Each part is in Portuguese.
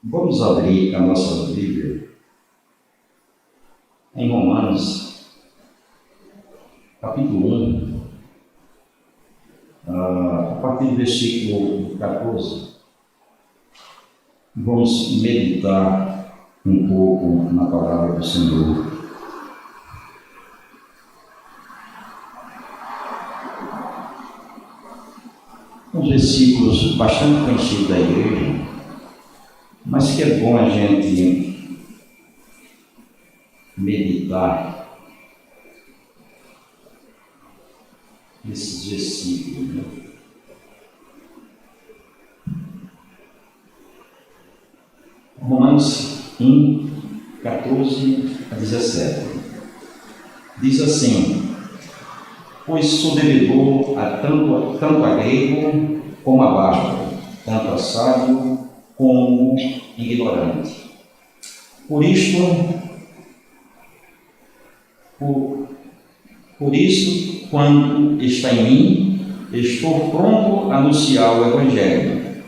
Vamos abrir a nossa Bíblia em Romanos, capítulo 1, a partir do versículo 14. Vamos meditar um pouco na palavra do Senhor. Uns versículos bastante conhecidos da igreja, mas que é bom a gente meditar nesses versículos, né? Romanos 1, 14 a 17. Diz assim: pois sou devedor a tanto a grego como a bárbaro, tanto a sábio como ignorante. Por isso, quando está em mim, estou pronto a anunciar o Evangelho,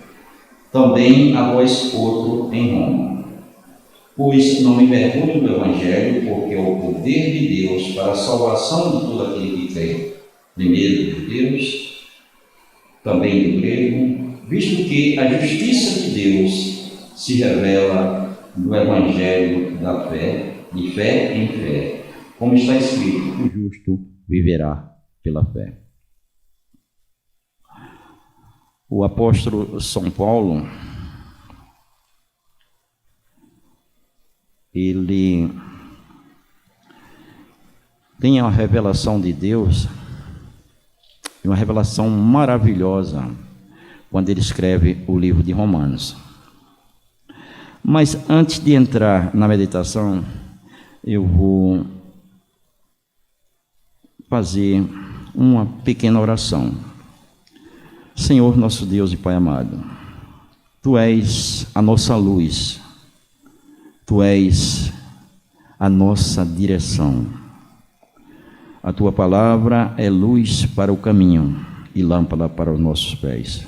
também a vós outro em Roma. Pois não me envergonho do Evangelho, porque é o poder de Deus para a salvação de todo aquele que crê, primeiro de Deus, também do grego, visto que a justiça de Deus se revela no Evangelho da fé, de fé em fé, como está escrito: o justo viverá pela fé. O apóstolo São Paulo, ele tem a revelação de Deus, uma revelação maravilhosa, quando ele escreve o livro de Romanos. Mas antes de entrar na meditação, eu vou fazer uma pequena oração. Senhor, nosso Deus e Pai amado, Tu és a nossa luz, Tu és a nossa direção. A Tua palavra é luz para o caminho e lâmpada para os nossos pés.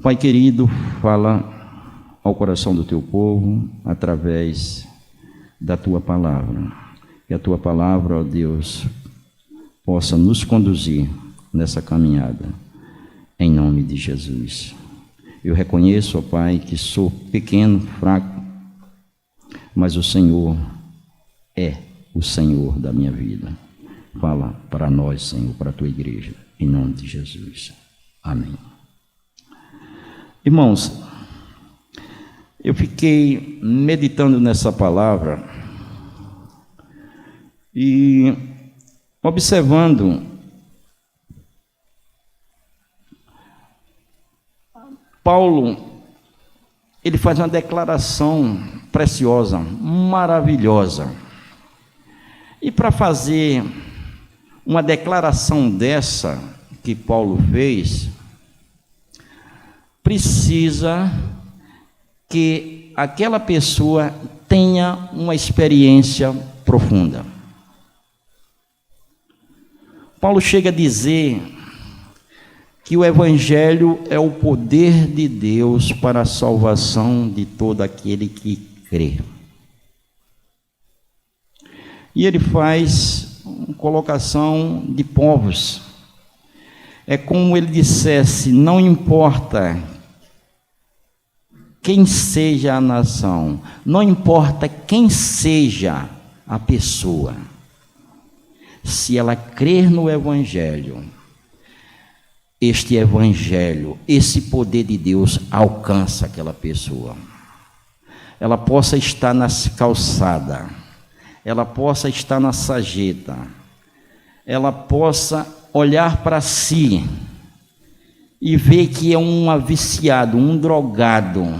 Pai querido, fala ao coração do Teu povo através da Tua palavra. Que a Tua palavra, ó Deus, possa nos conduzir nessa caminhada, em nome de Jesus. Eu reconheço, ó Pai, que sou pequeno, fraco, mas o Senhor é o Senhor da minha vida. Fala para nós, Senhor, para a Tua igreja, em nome de Jesus. Amém. Irmãos, eu fiquei meditando nessa palavra e observando Paulo. Ele faz uma declaração preciosa, maravilhosa. E para fazer uma declaração dessa que Paulo fez, precisa que aquela pessoa tenha uma experiência profunda. Paulo chega a dizer que o Evangelho é o poder de Deus para a salvação de todo aquele que crê. E ele faz uma colocação de povos. É como ele dissesse: não importa quem seja a nação, não importa quem seja a pessoa, se ela crer no Evangelho, este Evangelho, esse poder de Deus alcança aquela pessoa. Ela possa estar na calçada, ela possa estar na sarjeta, ela possa olhar para si e ver que é um viciado, um drogado,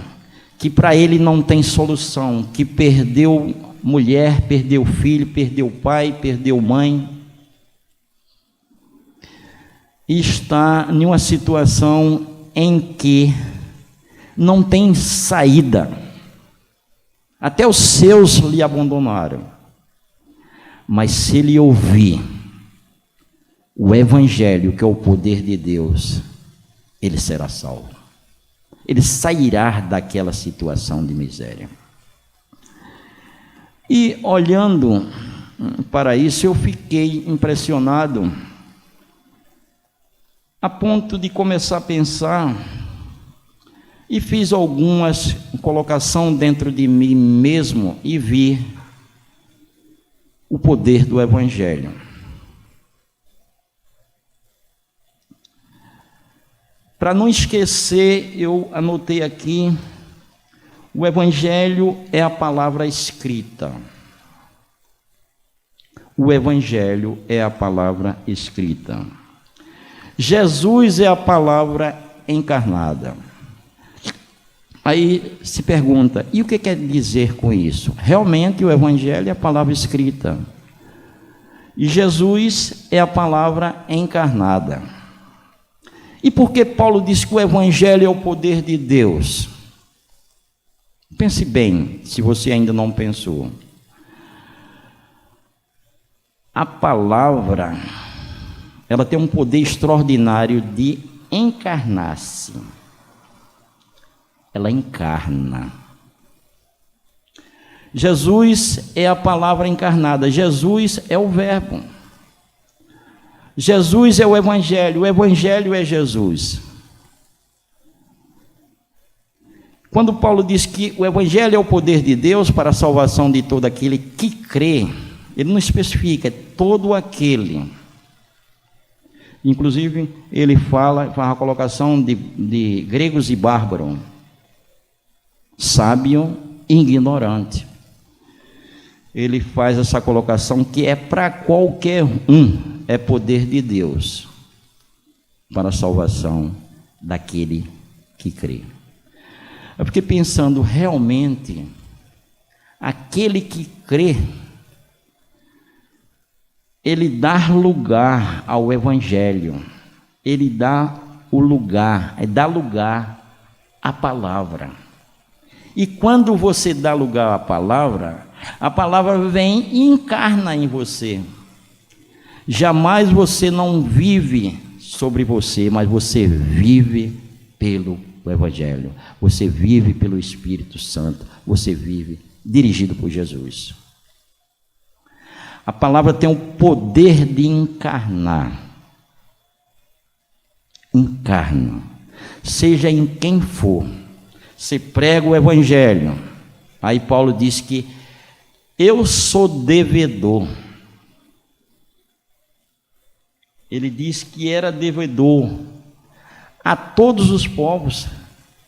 que para ele não tem solução, que perdeu mulher, perdeu filho, perdeu pai, perdeu mãe, e está em uma situação em que não tem saída. Até os seus lhe abandonaram. Mas se ele ouvir o Evangelho, que é o poder de Deus, ele será salvo. ele sairá daquela situação de miséria. E olhando para isso, eu fiquei impressionado a ponto de começar a pensar e fiz algumas colocações dentro de mim mesmo e vi o poder do Evangelho. Para não esquecer, eu anotei aqui, o Evangelho é a palavra escrita. O Evangelho é a palavra escrita. Jesus é a palavra encarnada. Aí se pergunta, e o que quer dizer com isso? Realmente o Evangelho é a palavra escrita. E Jesus é a palavra encarnada. E por que Paulo diz que o Evangelho é o poder de Deus? Pense bem, se você ainda não pensou. A palavra, ela tem um poder extraordinário de encarnar-se. Ela encarna. Jesus é a palavra encarnada. Jesus é o Verbo. Jesus é o Evangelho é Jesus. Quando Paulo diz que o Evangelho é o poder de Deus para a salvação de todo aquele que crê, ele não especifica, é todo aquele. Inclusive, ele faz a colocação de gregos e bárbaros, sábio e ignorante. Ele faz essa colocação que é para qualquer um, é poder de Deus para a salvação daquele que crê. Eu fiquei pensando, realmente, aquele que crê, ele dá lugar ao Evangelho, ele dá o lugar, dá lugar à palavra. E quando você dá lugar à palavra, a palavra vem e encarna em você. Jamais você não vive sobre você, mas você vive pelo Evangelho. Você vive pelo Espírito Santo. Você vive dirigido por Jesus. A palavra tem o poder de encarnar. Encarna. Seja em quem for. Você prega o Evangelho. Aí Paulo diz que eu sou devedor. Ele diz que era devedor a todos os povos,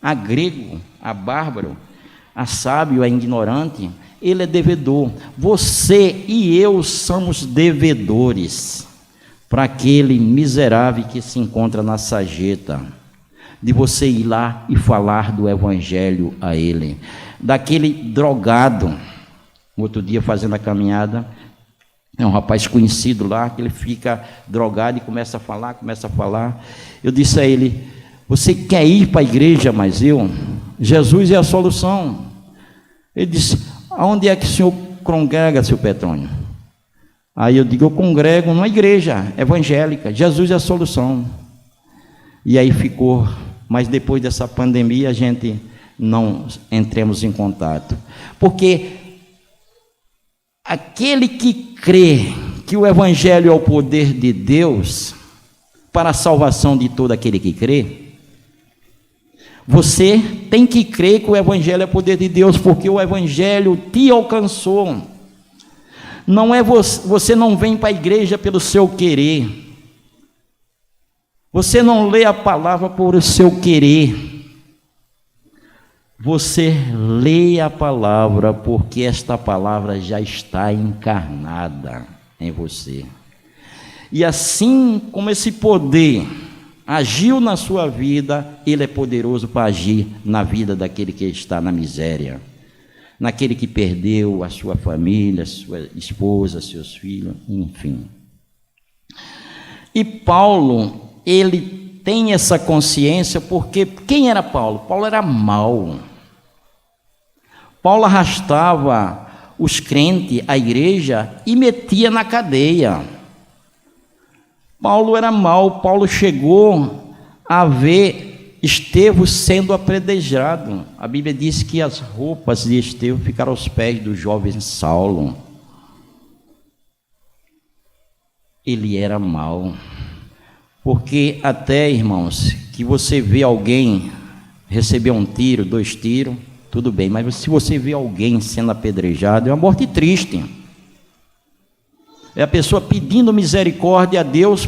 a grego, a bárbaro, a sábio, a ignorante. Ele é devedor. Você e eu somos devedores para aquele miserável que se encontra na sarjeta, de você ir lá e falar do Evangelho a ele, daquele drogado. Outro dia, fazendo a caminhada, é um rapaz conhecido lá, que ele fica drogado e começa a falar. Eu disse a ele, você quer ir para a igreja, mas Jesus é a solução. Ele disse, aonde é que o senhor congrega, seu Petrônio? Aí eu digo, eu congrego numa igreja evangélica, Jesus é a solução. E aí ficou, mas depois dessa pandemia a gente não entremos em contato. Porque aquele que crê que o Evangelho é o poder de Deus para a salvação de todo aquele que crê, você tem que crer que o Evangelho é o poder de Deus, porque o Evangelho te alcançou. Não é você não vem para a igreja pelo seu querer. Você não lê a palavra por o seu querer. Você lê a palavra porque esta palavra já está encarnada em você. E assim como esse poder agiu na sua vida, ele é poderoso para agir na vida daquele que está na miséria, naquele que perdeu a sua família, sua esposa, seus filhos, enfim. E Paulo, ele tem essa consciência porque quem era Paulo? Paulo era mau. Paulo arrastava os crentes, a igreja, e metia na cadeia. Paulo era mau. Paulo chegou a ver Estevão sendo apedrejado. A Bíblia diz que as roupas de Estevão ficaram aos pés do jovem Saulo. Ele era mau. Porque até, irmãos, que você vê alguém receber um tiro, 2 tiros, tudo bem, mas se você vê alguém sendo apedrejado, é uma morte triste. É a pessoa pedindo misericórdia a Deus,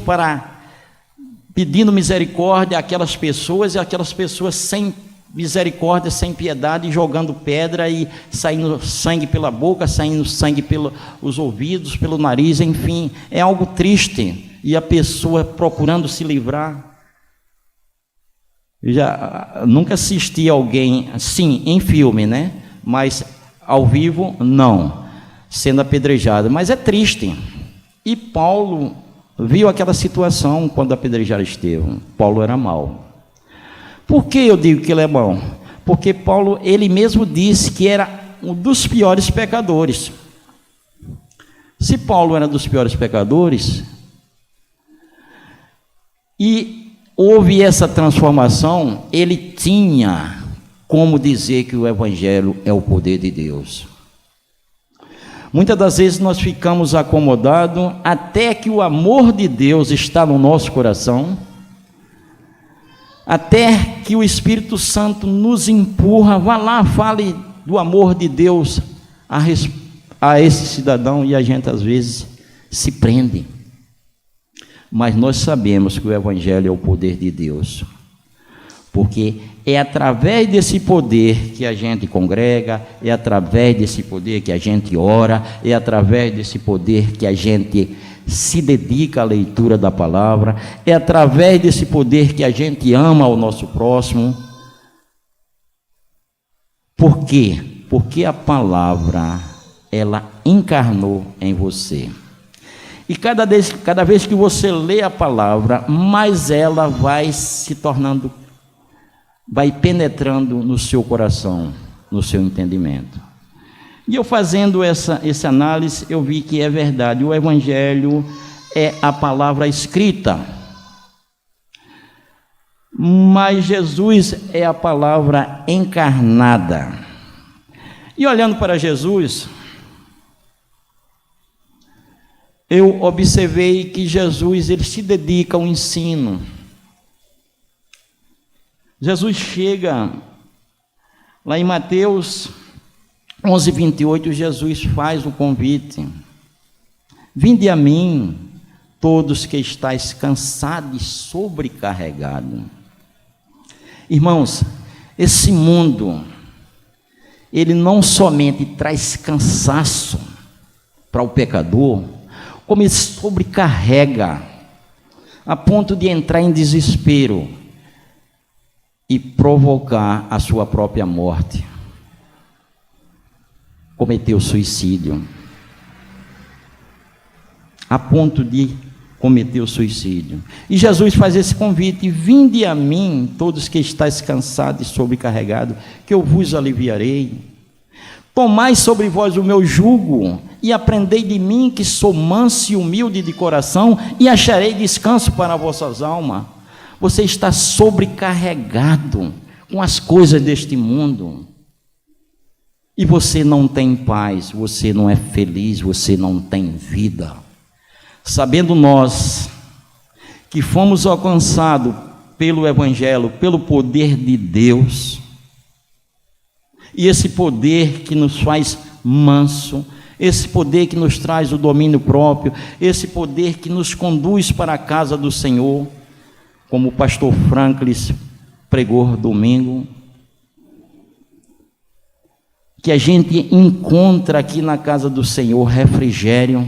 pedindo misericórdia àquelas pessoas, e aquelas pessoas sem misericórdia, sem piedade, jogando pedra e saindo sangue pela boca, saindo sangue pelos ouvidos, pelo nariz, enfim, é algo triste, e a pessoa procurando se livrar. Eu já nunca assisti alguém, sim, em filme, né? Mas ao vivo, não, sendo apedrejado, mas é triste. E Paulo viu aquela situação quando apedrejaram Estevão. Paulo era mau. Por que eu digo que ele é mau? Porque Paulo, ele mesmo disse que era um dos piores pecadores. Se Paulo era dos piores pecadores, e houve essa transformação, ele tinha como dizer que o Evangelho é o poder de Deus. Muitas das vezes nós ficamos acomodados até que o amor de Deus está no nosso coração, até que o Espírito Santo nos empurra, vá lá, fale do amor de Deus a esse cidadão, e a gente às vezes se prende. Mas nós sabemos que o Evangelho é o poder de Deus, porque é através desse poder que a gente congrega, é através desse poder que a gente ora, é através desse poder que a gente se dedica à leitura da palavra, é através desse poder que a gente ama o nosso próximo. Por quê? Porque a palavra, ela encarnou em você. E cada vez que você lê a palavra, mais ela vai se tornando, vai penetrando no seu coração, no seu entendimento. E eu fazendo essa análise, eu vi que é verdade, o Evangelho é a palavra escrita, mas Jesus é a palavra encarnada. E olhando para Jesus, eu observei que Jesus, ele se dedica ao ensino. Jesus chega lá em Mateus 11:28, Jesus faz o convite: vinde a mim, todos que estáis cansados e sobrecarregados. Irmãos, esse mundo, ele não somente traz cansaço para o pecador, como ele sobrecarrega, a ponto de entrar em desespero e provocar a sua própria morte, cometer o suicídio, a ponto de cometer o suicídio. E Jesus faz esse convite: vinde a mim, todos que estáis cansados e sobrecarregados, que eu vos aliviarei. Tomai sobre vós o meu jugo e aprendei de mim, que sou manso e humilde de coração, e acharei descanso para vossas almas. Você está sobrecarregado com as coisas deste mundo, e você não tem paz, você não é feliz, você não tem vida. Sabendo nós que fomos alcançados pelo Evangelho, pelo poder de Deus, e esse poder que nos faz manso, esse poder que nos traz o domínio próprio, esse poder que nos conduz para a casa do Senhor, como o pastor Franklin pregou domingo, que a gente encontra aqui na casa do Senhor refrigério,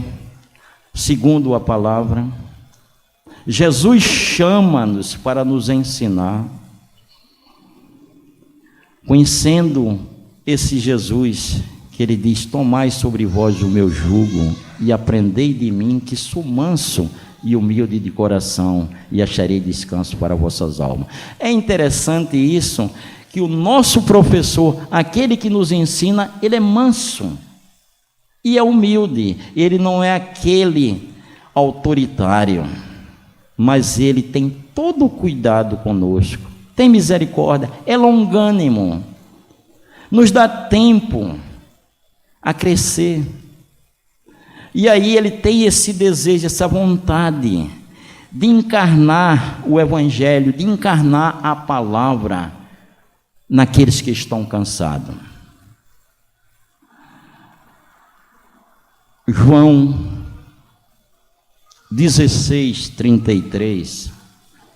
segundo a palavra. Jesus chama-nos para nos ensinar. Conhecendo esse Jesus, que ele diz: tomai sobre vós o meu jugo e aprendei de mim, que sou manso e humilde de coração, e acharei descanso para vossas almas. É interessante isso, que o nosso professor, aquele que nos ensina, ele é manso e é humilde. Ele não é aquele autoritário, mas ele tem todo o cuidado conosco, tem misericórdia, é longânimo, nos dá tempo a crescer. E aí ele tem esse desejo, essa vontade de encarnar o Evangelho, de encarnar a palavra naqueles que estão cansados. João 16:33,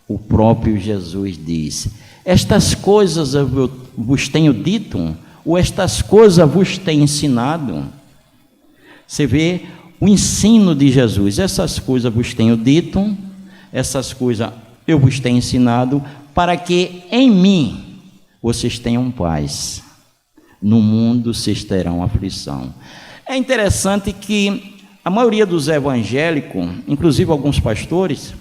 o próprio Jesus diz: estas coisas eu vos tenho dito, ou estas coisas vos tenho ensinado. Você vê o ensino de Jesus: essas coisas vos tenho dito, essas coisas eu vos tenho ensinado, para que em mim vocês tenham paz. No mundo vocês terão aflição. É interessante que a maioria dos evangélicos, inclusive alguns pastores,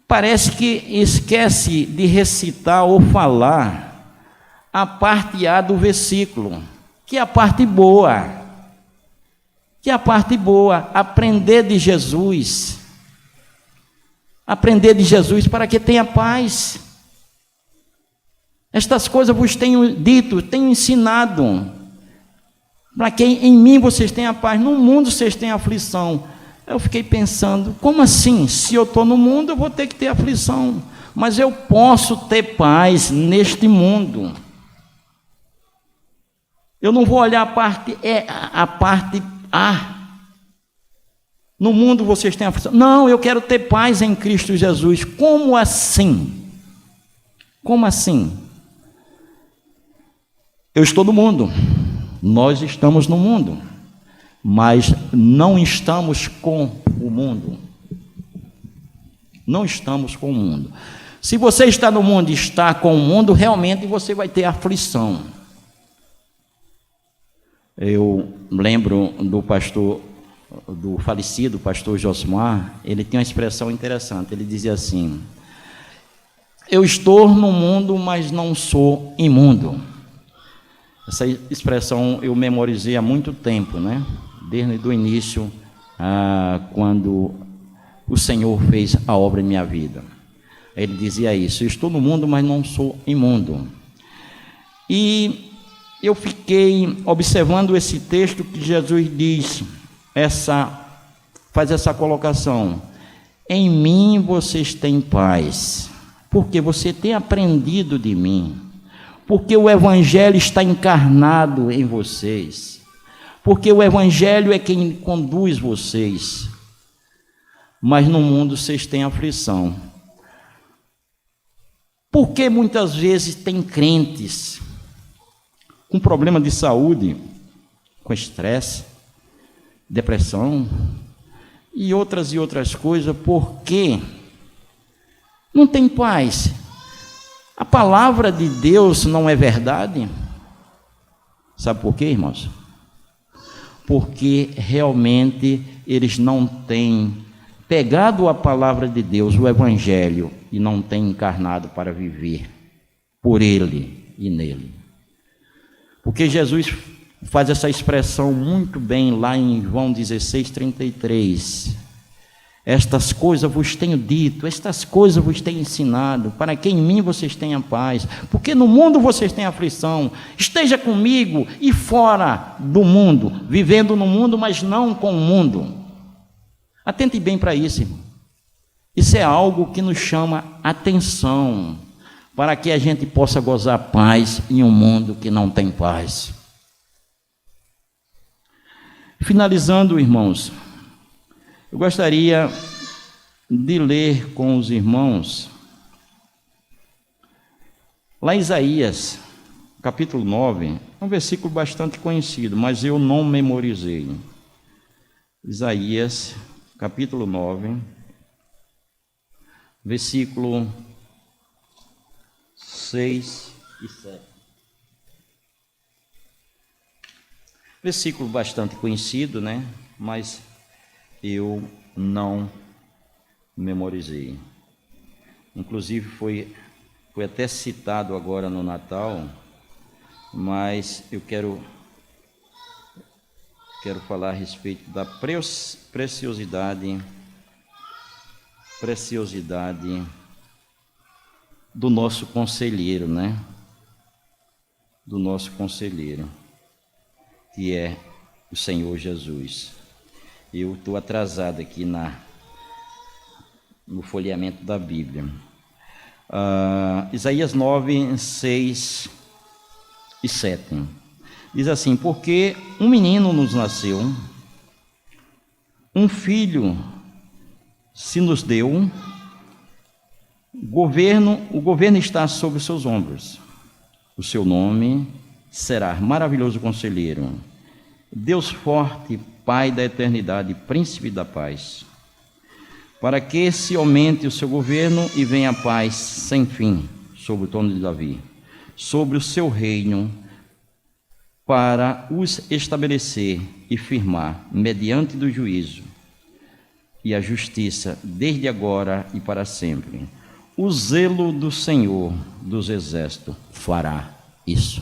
parece que esquece de recitar ou falar a parte A do versículo, que é a parte boa. Que é a parte boa, aprender de Jesus. Aprender de Jesus para que tenha paz. Estas coisas vos tenho dito, tenho ensinado, para que em mim vocês tenham paz, no mundo vocês têm aflição. Eu fiquei pensando, como assim? Se eu estou no mundo, eu vou ter que ter aflição, mas eu posso ter paz neste mundo. Eu não vou olhar a parte A. No mundo vocês têm aflição. Não, eu quero ter paz em Cristo Jesus. Como assim? Como assim? Eu estou no mundo. Nós estamos no mundo, mas não estamos com o mundo. Não estamos com o mundo. Se você está no mundo e está com o mundo, realmente você vai ter aflição. Eu lembro do falecido pastor Josmar, ele tinha uma expressão interessante, ele dizia assim: eu estou no mundo, mas não sou imundo. Essa expressão eu memorizei há muito tempo, né? Desde o início, quando o Senhor fez a obra em minha vida. Ele dizia isso: eu estou no mundo, mas não sou imundo. E eu fiquei observando esse texto que Jesus diz, faz essa colocação: em mim vocês têm paz, porque você tem aprendido de mim, porque o Evangelho está encarnado em vocês, porque o Evangelho é quem conduz vocês, mas no mundo vocês têm aflição. Porque muitas vezes tem crentes com problema de saúde, com estresse, depressão e outras coisas, porque não tem paz. A palavra de Deus não é verdade. Sabe por quê, irmãos? Porque realmente eles não têm pegado a palavra de Deus, o Evangelho, e não têm encarnado para viver por Ele e nele. Porque Jesus faz essa expressão muito bem lá em João 16:33. Estas coisas vos tenho dito, estas coisas vos tenho ensinado, para que em mim vocês tenham paz, porque no mundo vocês têm aflição. Esteja comigo e fora do mundo, vivendo no mundo, mas não com o mundo. Atente bem para isso, irmão. Isso é algo que nos chama atenção, para que a gente possa gozar paz em um mundo que não tem paz. Finalizando, irmãos, eu gostaria de ler com os irmãos lá em Isaías, capítulo 9, um versículo bastante conhecido, mas eu não memorizei. Isaías, capítulo 9, versículo 6 e 7. Versículo bastante conhecido, né? Mas eu não memorizei. Inclusive foi até citado agora no Natal, mas eu quero falar a respeito da preciosidade do nosso conselheiro, né? Do nosso conselheiro, que é o Senhor Jesus. Eu estou atrasado aqui no folheamento da Bíblia. Isaías 9, 6 e 7. Diz assim: porque um menino nos nasceu, um filho se nos deu, o governo está sobre os seus ombros. O seu nome será Maravilhoso Conselheiro, Deus Forte, Pai da Eternidade, Príncipe da Paz. Para que se aumente o seu governo e venha a paz sem fim sobre o trono de Davi, sobre o seu reino, para os estabelecer e firmar mediante do juízo e a justiça desde agora e para sempre. O zelo do Senhor dos Exércitos fará isso.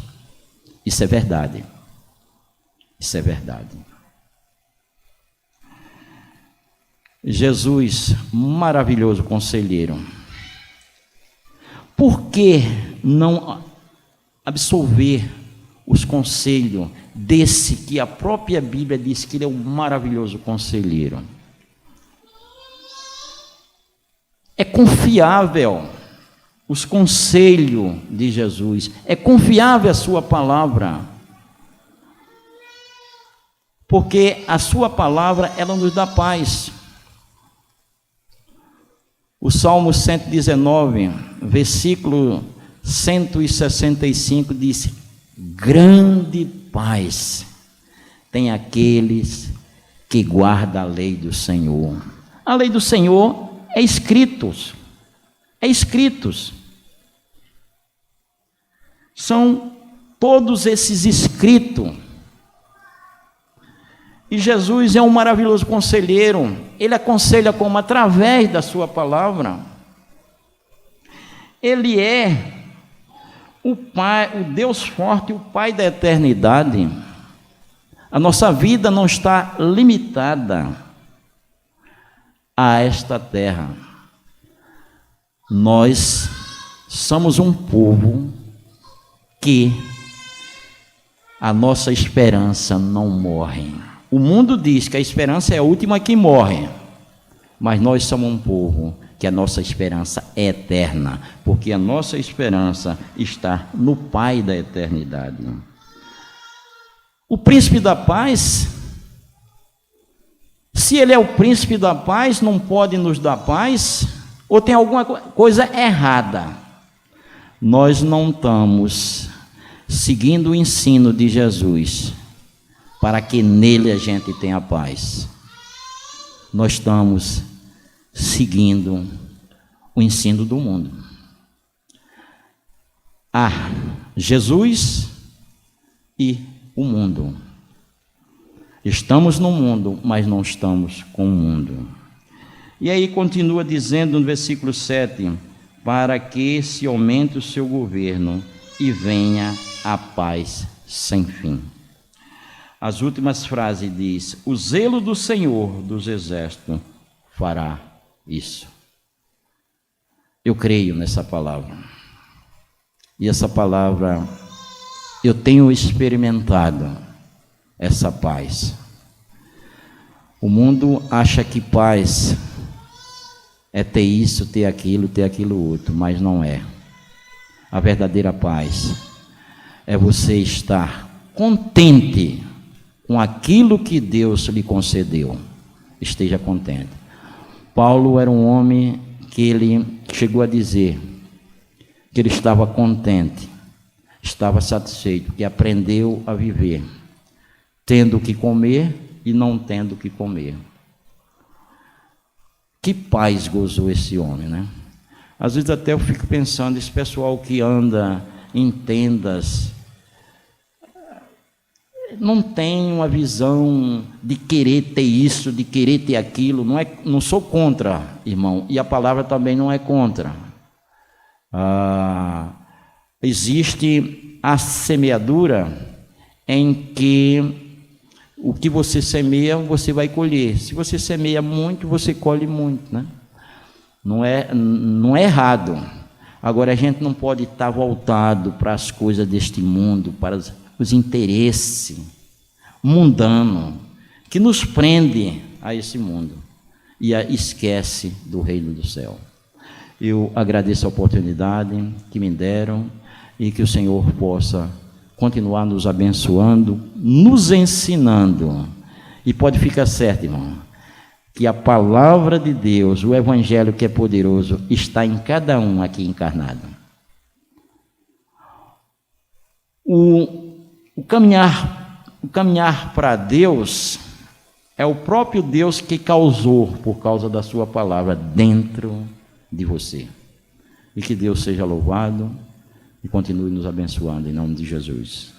Isso é verdade. Isso é verdade. Jesus, maravilhoso conselheiro. Por que não absolver os conselhos desse que a própria Bíblia diz que ele é um maravilhoso conselheiro? É confiável os conselhos de Jesus, é confiável a sua palavra, porque a sua palavra, ela nos dá paz. O Salmo 119, versículo 165 diz: grande paz tem aqueles que guardam a lei do Senhor. A lei do Senhor é escritos. São todos esses escritos. E Jesus é um maravilhoso conselheiro. Ele aconselha como? Através da sua palavra. Ele é o Pai, o Deus forte, o Pai da eternidade. A nossa vida não está limitada a esta terra. Nós somos um povo que a nossa esperança não morre. O mundo diz que a esperança é a última que morre, mas nós somos um povo que a nossa esperança é eterna, porque a nossa esperança está no Pai da eternidade. O príncipe da paz, se ele é o príncipe da paz, não pode nos dar paz, ou tem alguma coisa errada. Nós não estamos seguindo o ensino de Jesus, para que nele a gente tenha paz. Nós estamos seguindo o ensino do mundo. Jesus e o mundo. Estamos no mundo, mas não estamos com o mundo. E aí continua dizendo no versículo 7, para que se aumente o seu governo e venha a paz sem fim. As últimas frases diz: o zelo do Senhor dos Exércitos fará isso. Eu creio nessa palavra. E essa palavra, eu tenho experimentado essa paz. O mundo acha que paz é ter isso, ter aquilo outro, mas não é. A verdadeira paz é você estar contente com aquilo que Deus lhe concedeu. Esteja contente. Paulo era um homem que ele chegou a dizer que ele estava contente, estava satisfeito, que aprendeu a viver, tendo o que comer e não tendo o que comer. Que paz gozou esse homem, né? Às vezes até eu fico pensando, esse pessoal que anda em tendas, não tem uma visão de querer ter isso, de querer ter aquilo. Não sou contra, irmão, e a palavra também não é contra. Existe a semeadura em que o que você semeia, você vai colher. Se você semeia muito, você colhe muito, né? Não é errado. Agora, a gente não pode estar voltado para as coisas deste mundo, para os interesses mundanos, que nos prende a esse mundo e esquece do reino do céu. Eu agradeço a oportunidade que me deram e que o Senhor possa continuar nos abençoando, nos ensinando. E pode ficar certo, irmão, que a palavra de Deus, o evangelho que é poderoso, está em cada um aqui encarnado. O caminhar para Deus é o próprio Deus que causou, por causa da sua palavra, dentro de você. E que Deus seja louvado e continue nos abençoando, em nome de Jesus.